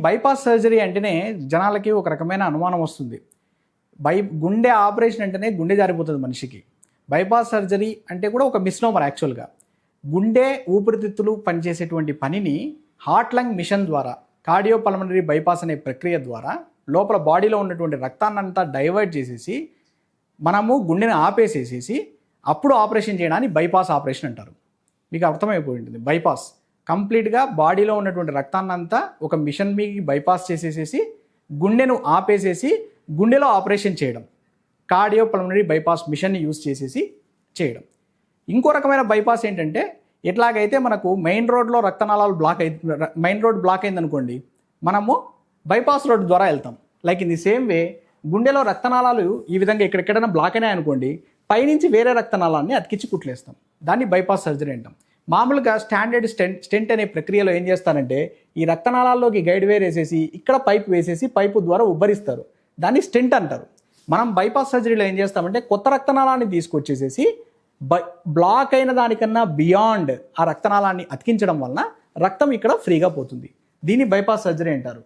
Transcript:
Bypass surgery అంటేనే జనాలకి ఒక రకమైన అనుమానం వస్తుంది. గుండె ఆపరేషన్ అంటేనే గుండె జారిపోతుంది మనిషికి. బైపాస్ సర్జరీ అంటే కూడా ఒక మిస్నోమర్ యాక్చువల్గా. గుండె ఊపిరితిత్తులు పనిచేసేటువంటి పనిని హార్ట్ లంగ్ మిషన్ ద్వారా, కార్డియోపల్మనరీ బైపాస్ అనే ప్రక్రియ ద్వారా లోపల బాడీలో ఉన్నటువంటి రక్తాన్నంతా డైవర్ట్ చేసేసి మనము గుండెని ఆపేసేసేసి అప్పుడు ఆపరేషన్ చేయడాన్ని బైపాస్ ఆపరేషన్ అంటారు. మీకు అర్థమైపోయి ఉంటుంది. బైపాస్ కంప్లీట్గా బాడీలో ఉన్నటువంటి రక్తాన్నంతా ఒక మిషన్ మీకు బైపాస్ చేసేసేసి గుండెను ఆపేసేసి గుండెలో ఆపరేషన్ చేయడం, కార్డియోపల్మనరీ బైపాస్ మిషన్ని యూజ్ చేసేసి చేయడం. ఇంకో రకమైన బైపాస్ ఏంటంటే, ఎట్లాగైతే మనకు మెయిన్ రోడ్లో రక్తనాళాలు మెయిన్ రోడ్ బ్లాక్ అయిందనుకోండి, మనము బైపాస్ రోడ్ ద్వారా వెళ్తాం. Like in the same way గుండెలో రక్తనాళాలు ఈ విధంగా ఎక్కడెక్కడైనా బ్లాక్ అయినాయి అనుకోండి, పైనుంచి వేరే రక్తనాళాన్ని అతికించి కుట్లేస్తాం. దాన్ని బైపాస్ సర్జరీ అంటాం. మామూలుగా స్టాండర్డ్ స్టెంట్ అనే ప్రక్రియలో ఏం చేస్తారంటే, ఈ రక్తనాళాల్లోకి గైడ్ వేర్ వేసేసి ఇక్కడ పైపు వేసేసి పైపు ద్వారా ఉబ్బరిస్తారు. దాన్ని స్టెంట్ అంటారు. మనం బైపాస్ సర్జరీలో ఏం చేస్తామంటే, కొత్త రక్తనాళాన్ని తీసుకొచ్చేసేసి బ్లాక్ అయిన దానికన్నా బియాండ్ ఆ రక్తనాళాన్ని అతికించడం వలన రక్తం ఇక్కడ ఫ్రీగా పోతుంది. దీన్ని బైపాస్ సర్జరీ అంటారు.